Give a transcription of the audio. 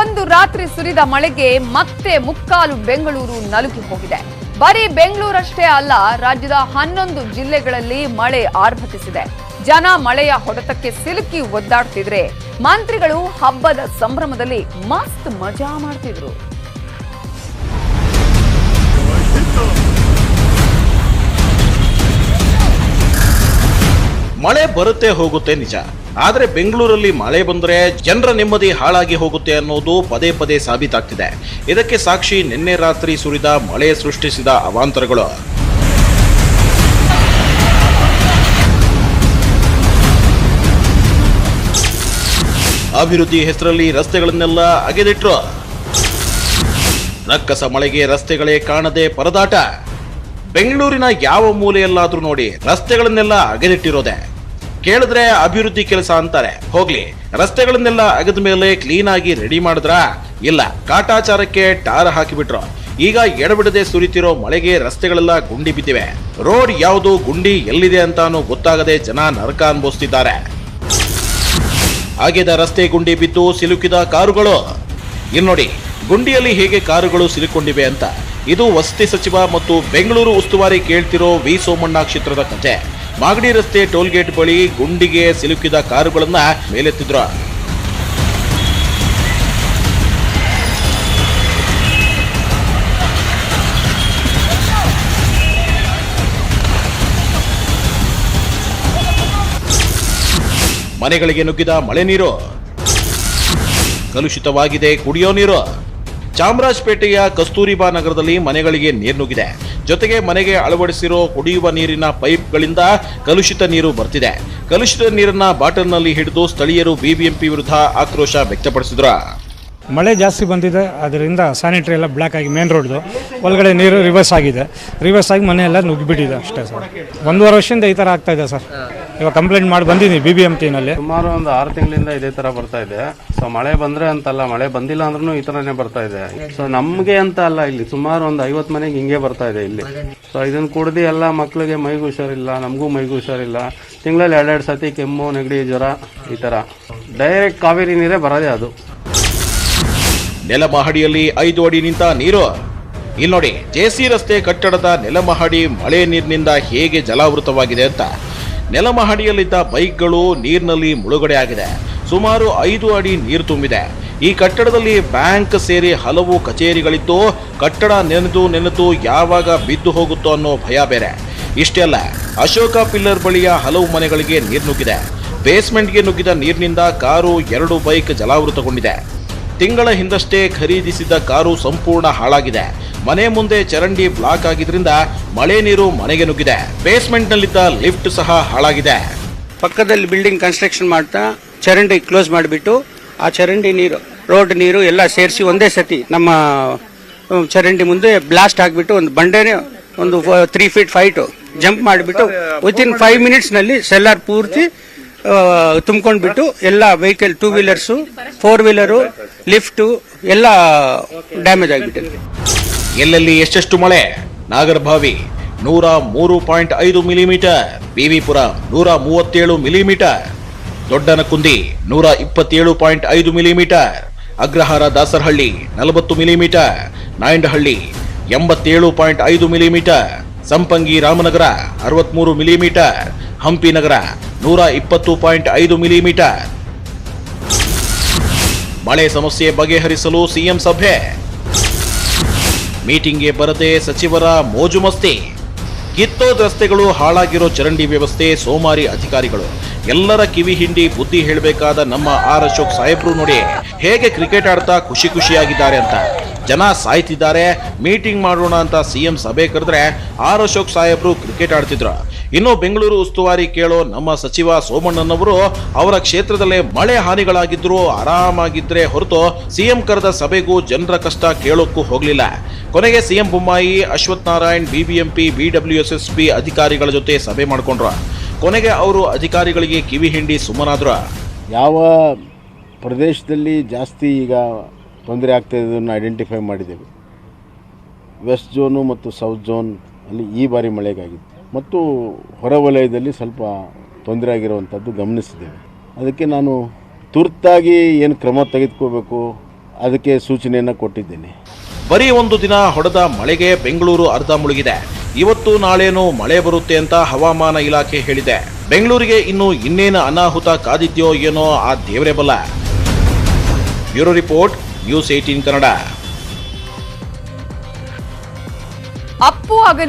ಒಂದು ರಾತ್ರಿ ಸುರಿದ ಮಳೆಗೆ ಮತ್ತೆ ಮುಕ್ಕಾಲು ಬೆಂಗಳೂರು ನಲುಗಿ ಹೋಗಿದೆ. ಬರೀ ಬೆಂಗಳೂರಷ್ಟೇ ಅಲ್ಲ, ರಾಜ್ಯದ 11 ಜಿಲ್ಲೆಗಳಲ್ಲಿ ಮಳೆ ಆರ್ಭಟಿಸಿದೆ. ಜನ ಮಳೆಯ ಹೊಡೆತಕ್ಕೆ ಸಿಲುಕಿ ಒದ್ದಾಡ್ತಿದ್ರೆ ಮಂತ್ರಿಗಳು ಹಬ್ಬದ ಸಂಭ್ರಮದಲ್ಲಿ ಮಸ್ತ್ ಮಜಾ ಮಾಡ್ತಿದ್ರು. ಮಳೆ ಬರುತ್ತೆ ಹೋಗುತ್ತೆ ನಿಜ, ಆದ್ರೆ ಬೆಂಗಳೂರಲ್ಲಿ ಮಳೆ ಬಂದ್ರೆ ಜನರ ನೆಮ್ಮದಿ ಹಾಳಾಗಿ ಹೋಗುತ್ತೆ ಅನ್ನೋದು ಪದೇ ಪದೇ ಸಾಬೀತಾಗ್ತಿದೆ. ಇದಕ್ಕೆ ಸಾಕ್ಷಿ ನಿನ್ನೆ ರಾತ್ರಿ ಸುರಿದ ಮಳೆ ಸೃಷ್ಟಿಸಿದ ಅವಾಂತರಗಳು. ಅಭಿವೃದ್ಧಿ ಹೆಸರಲ್ಲಿ ರಸ್ತೆಗಳನ್ನೆಲ್ಲ ಅಗೆದಿಟ್ರು. ರಕ್ಕಸ ಮಳೆಗೆ ರಸ್ತೆಗಳೇ ಕಾಣದೆ ಪರದಾಟ. ಬೆಂಗಳೂರಿನ ಯಾವ ಮೂಲೆಯಲ್ಲಾದ್ರೂ ನೋಡಿ ರಸ್ತೆಗಳನ್ನೆಲ್ಲ ಅಗೆದಿಟ್ಟಿರೋದೆ. ಕೇಳಿದ್ರೆ ಅಭಿವೃದ್ಧಿ ಕೆಲಸ ಅಂತಾರೆ. ಹೋಗ್ಲಿ, ರಸ್ತೆಗಳನ್ನೆಲ್ಲ ಅಗೆದ ಮೇಲೆ ಕ್ಲೀನ್ ಆಗಿ ರೆಡಿ ಮಾಡಿದ್ರ? ಇಲ್ಲ, ಕಾಟಾಚಾರಕ್ಕೆ ಟಾರ್ ಹಾಕಿಬಿಟ್ರು. ಈಗ ಎಡಬಿಡದೆ ಸುರಿತಿರೋ ಮಳೆಗೆ ರಸ್ತೆಗಳೆಲ್ಲ ಗುಂಡಿ ಬಿದ್ದಿವೆ. ರೋಡ್ ಯಾವುದು, ಗುಂಡಿ ಎಲ್ಲಿದೆ ಅಂತಾನು ಗೊತ್ತಾಗದೆ ಜನ ನರಕ ಅನುಭವಿಸ್ತಿದ್ದಾರೆ. ಅಗೆದ ರಸ್ತೆ ಗುಂಡಿ ಬಿದ್ದು ಸಿಲುಕಿದ ಕಾರುಗಳು. ಇಲ್ಲಿ ನೋಡಿ, ಗುಂಡಿಯಲ್ಲಿ ಹೇಗೆ ಕಾರುಗಳು ಸಿಲುಕೊಂಡಿವೆ ಅಂತ. ಇದು ವಸತಿ ಸಚಿವ ಮತ್ತು ಬೆಂಗಳೂರು ಉಸ್ತುವಾರಿ ಕೇಳ್ತಿರೋ ವಿ ಸೋಮಣ್ಣ ಕ್ಷೇತ್ರದ ಕಥೆ. ಮಾಗಡಿ ರಸ್ತೆ ಟೋಲ್ಗೇಟ್ ಬಳಿ ಗುಂಡಿಗೆ ಸಿಲುಕಿದ ಕಾರುಗಳನ್ನ ಮೇಲೆತ್ತಿದ್ರು. ಮನೆಗಳಿಗೆ ನುಗ್ಗಿದ ಮಳೆ ನೀರು. ಕಲುಷಿತವಾಗಿದೆ ಕುಡಿಯೋ ನೀರು. ಚಾಮರಾಜಪೇಟೆಯ ಕಸ್ತೂರಿಬಾ ನಗರದಲ್ಲಿ ಮನೆಗಳಿಗೆ ನೀರು ನುಗ್ಗಿದೆ. ಜೊತೆಗೆ ಮನೆಗೆ ಅಳವಡಿಸಿರೋ ಕುಡಿಯುವ ನೀರಿನ ಪೈಪ್ಗಳಿಂದ ಕಲುಷಿತ ನೀರು ಬರ್ತಿದೆ. ಕಲುಷಿತ ನೀರನ್ನ ಬಾಟಲ್ನಲ್ಲಿ ಹಿಡಿದು ಸ್ಥಳೀಯರು ಬಿಬಿಎಂಪಿ ವಿರುದ್ಧ ಆಕ್ರೋಶ ವ್ಯಕ್ತಪಡಿಸಿದ್ರು. ಮಳೆ ಜಾಸ್ತಿ ಬಂದಿದೆ, ಅದರಿಂದ ಸ್ಯಾನಿಟರಿ ಎಲ್ಲ ಬ್ಲ್ಯಾಕ್ ಆಗಿ ಮೇನ್ ರೋಡ್ದು ಒಳಗಡೆ ನೀರು ರಿವರ್ಸ್ ಆಗಿ ಮನೆ ಎಲ್ಲ ನುಗ್ಗಿಬಿಟ್ಟಿದೆ ಅಷ್ಟೇ ಸರ್. 1.5 ವರ್ಷದಿಂದ ಈ ಥರ ಆಗ್ತಾ ಇದೆ ಸರ್. ಇವಾಗ ಕಂಪ್ಲೇಂಟ್ ಮಾಡಿ ಬಂದಿದ್ದೀನಿ BBMPನಲ್ಲಿ. ಸುಮಾರು ಒಂದು 6 ತಿಂಗಳಿಂದ ಇದೇ ಥರ ಬರ್ತಾ ಇದೆ. ಸೊ ಮಳೆ ಬಂದರೆ ಅಂತಲ್ಲ, ಮಳೆ ಬಂದಿಲ್ಲ ಅಂದ್ರೂ ಈ ಥರನೇ ಬರ್ತಾ ಇದೆ. ಸೊ ನಮಗೆ ಅಂತ ಅಲ್ಲ, ಇಲ್ಲಿ ಸುಮಾರು ಒಂದು 50 ಮನೆಗೆ ಹಿಂಗೆ ಬರ್ತಾ ಇದೆ ಇಲ್ಲಿ. ಸೊ ಇದನ್ನು ಕುಡ್ದು ಎಲ್ಲ ಮಕ್ಕಳಿಗೆ ಮೈಗೂ ಹುಷಾರಿಲ್ಲ, ನಮಗೂ ಮೈಗೂ ಹುಷಾರಿಲ್ಲ. ತಿಂಗಳಲ್ಲಿ 2 ಸತಿ ಕೆಮ್ಮು, ನೆಗಡಿ, ಜ್ವರ ಈ ಥರ. ಡೈರೆಕ್ಟ್ ಕಾವೇರಿ ನೀರೇ ಬರೋದೇ ಅದು. ನೆಲಮಹಡಿಯಲ್ಲಿ 5 ಅಡಿ ನಿಂತ ನೀರು. ಇಲ್ಲಿ ನೋಡಿ, JC ರಸ್ತೆ ಕಟ್ಟಡದ ನೆಲಮಹಡಿ ಮಳೆ ನೀರಿನಿಂದ ಹೇಗೆ ಜಲಾವೃತವಾಗಿದೆ ಅಂತ. ನೆಲಮಹಡಿಯಲ್ಲಿದ್ದ ಬೈಕ್ಗಳು ನೀರಿನಲ್ಲಿ ಮುಳುಗಡೆ ಆಗಿದೆ. ಸುಮಾರು 5 ಅಡಿ ನೀರು ತುಂಬಿದೆ. ಈ ಕಟ್ಟಡದಲ್ಲಿ ಬ್ಯಾಂಕ್ ಸೇರಿ ಹಲವು ಕಚೇರಿಗಳಿದ್ದು, ಕಟ್ಟಡ ನೆನೆದು ಯಾವಾಗ ಬಿದ್ದು ಹೋಗುತ್ತೋ ಅನ್ನೋ ಭಯ ಬೇರೆ. ಇಷ್ಟೇ ಅಲ್ಲ, ಅಶೋಕ ಪಿಲ್ಲರ್ ಬಳಿಯ ಹಲವು ಮನೆಗಳಿಗೆ ನೀರು ನುಗ್ಗಿದೆ. ಬೇಸ್ಮೆಂಟ್ಗೆ ನುಗ್ಗಿದ ನೀರಿನಿಂದ ಕಾರು, 2 ಬೈಕ್ ಜಲಾವೃತಗೊಂಡಿದೆ. ತಿಂಗಳ ಹಿಂದಷ್ಟೇ ಖರೀದಿಸಿದ ಕಾರು ಸಂಪೂರ್ಣ ಹಾಳಾಗಿದೆ. ಮನೆ ಮುಂದೆ ಚರಂಡಿ ಬ್ಲಾಕ್ ಆಗಿದ್ರಿಂದ ಮಳೆ ನೀರು ಮನೆಗೆ ನುಗ್ಗಿದೆ. ಬೇಸ್ಮೆಂಟ್ ನಲ್ಲಿದ್ದ ಲಿಫ್ಟ್ ಸಹ ಹಾಳಾಗಿದೆ. ಪಕ್ಕದಲ್ಲಿ ಬಿಲ್ಡಿಂಗ್ ಕನ್ಸ್ಟ್ರಕ್ಷನ್ ಮಾಡ್ತಾ ಚರಂಡಿ ಕ್ಲೋಸ್ ಮಾಡಿಬಿಟ್ಟು ಆ ಚರಂಡಿ ನೀರು, ರೋಡ್ ನೀರು ಎಲ್ಲ ಸೇರಿಸಿ ಒಂದೇ ಸತಿ ನಮ್ಮ ಚರಂಡಿ ಮುಂದೆ ಬ್ಲಾಸ್ಟ್ ಆಗಿಬಿಟ್ಟು ಒಂದು ಬಂಡೆನೇ ಒಂದು 3 ಫೀಟ್ ಫೈಟು ಜಂಪ್ ಮಾಡಿಬಿಟ್ಟು ವಿತಿನ್ 5 ಮಿನಿಟ್ಸ್ನಲ್ಲಿ ಸೆಲ್ಲಾರ್ ಪೂರ್ತಿ ತುಂಬ್ಕೊಂಡ್ಬಿಟ್ಟು ಎಲ್ಲ ವೆಹಿಕಲ್ 2 ವೀಲರ್ಸು 4 ವೀಲರು ಲಿಫ್ಟು ಎಲ್ಲ ಡ್ಯಾಮೇಜ್ ಆಗಿಬಿಟ್ಟಿದೆ. ಎಲ್ಲೆಲ್ಲಿ ಎಷ್ಟೆಷ್ಟು ಮಳೆ. ನಾಗರಭಾವಿ 103.5 ಮಿಲಿಮೀಟರ್, BVಪುರ 137 millimetre, Doddanakundi 127.5 millimetre, Agrahara Dasarahalli 40 millimetre, Nayandahalli 87.5 millimetre, Sampangi Ramanagara 63 millimetre, Hampi Nagara 120.5 millimetre. ಮಳೆ ಸಮಸ್ಯೆ ಬಗೆಹರಿಸಲು ಸಿಎಂ ಸಭೆ. ಮೀಟಿಂಗ್ಗೆ ಬರದೆ ಸಚಿವರ ಮೋಜು ಮಸ್ತಿ. ಕಿತ್ತೋದ ರಸ್ತೆಗಳು, ಹಾಳಾಗಿರೋ ಚರಂಡಿ ವ್ಯವಸ್ಥೆ, ಸೋಮಾರಿ ಅಧಿಕಾರಿಗಳು. ಎಲ್ಲರ ಕಿವಿ ಹಿಂಡಿ ಬುದ್ಧಿ ಹೇಳಬೇಕಾದ ನಮ್ಮ ಆರ್ ಅಶೋಕ್ ಸಾಹೇಬ್ರು ನೋಡಿ ಹೇಗೆ ಕ್ರಿಕೆಟ್ ಆಡ್ತಾ ಖುಷಿಯಾಗಿದ್ದಾರೆ ಅಂತ. ಜನ ಸಾಯ್ತಿದ್ದಾರೆ, ಮೀಟಿಂಗ್ ಮಾಡೋಣ ಅಂತ ಸಿಎಂ ಸಭೆ ಕರೆದ್ರೆ ಆರ್ ಅಶೋಕ್ ಸಾಹೇಬ್ರು ಕ್ರಿಕೆಟ್ ಆಡ್ತಿದ್ರು. ಇನ್ನು ಬೆಂಗಳೂರು ಉಸ್ತುವಾರಿ ಕೇಳೋ ನಮ್ಮ ಸಚಿವ ಸೋಮಣ್ಣನವರು ಅವರ ಕ್ಷೇತ್ರದಲ್ಲೇ ಮಳೆ ಹಾನಿಗಳಾಗಿದ್ರು ಆರಾಮಾಗಿದ್ರೆ ಹೊರತು ಸಿಎಂ ಕರೆದ ಸಭೆಗೂ ಜನರ ಕಷ್ಟ ಕೇಳೋಕ್ಕೂ ಹೋಗ್ಲಿಲ್ಲ. ಕೊನೆಗೆ CM Bommai, Ashwath Narayan, BBMP, BWSSB ಅಧಿಕಾರಿಗಳ ಜೊತೆ ಸಭೆ ಮಾಡ್ಕೊಂಡ್ರು. ಕೊನೆಗೆ ಅವರು ಅಧಿಕಾರಿಗಳಿಗೆ ಕಿವಿ ಹಿಂಡಿ ಸುಮ್ಮನಾದ್ರು. ಯಾವ ಪ್ರದೇಶದಲ್ಲಿ ಜಾಸ್ತಿ ಈಗ ತೊಂದರೆ ಆಗ್ತಾ ಇರೋದನ್ನು ಐಡೆಂಟಿಫೈ ಮಾಡಿದ್ದೇವೆ. ವೆಸ್ಟ್ ಝೋನು ಮತ್ತು ಸೌತ್ ಝೋನ್ ಅಲ್ಲಿ ಈ ಬಾರಿ ಮಳೆಗಾಗಿತ್ತು ಮತ್ತು ಹೊರವಲಯದಲ್ಲಿ ಸ್ವಲ್ಪ ತೊಂದರೆ ಆಗಿರುವಂಥದ್ದು ಗಮನಿಸಿದ್ದೇವೆ. ಅದಕ್ಕೆ ನಾನು ತುರ್ತಾಗಿ ಏನು ಕ್ರಮ ತೆಗೆದುಕೋಬೇಕು ಅದಕ್ಕೆ ಸೂಚನೆಯನ್ನು ಕೊಟ್ಟಿದ್ದೇನೆ. ಬರೀ ಒಂದು ದಿನ ಹೊಡೆದ ಮಳೆಗೆ ಬೆಂಗಳೂರು ಅರ್ಧ ಮುಳುಗಿದೆ. ಇವತ್ತು ನಾಳೇನೋ ಮಳೆ ಬರುತ್ತೆ ಅಂತ ಹವಾಮಾನ ಇಲಾಖೆ ಹೇಳಿದೆ. ಬೆಂಗಳೂರಿಗೆ ಇನ್ನೇನು ಅನಾಹುತ ಕಾದಿದ್ಯೋ ಏನೋ ಆ ದೇವರೇ ಬಲ್ಲ. Bureau report, news 18 Kannada. Appu ಆಗಲಿ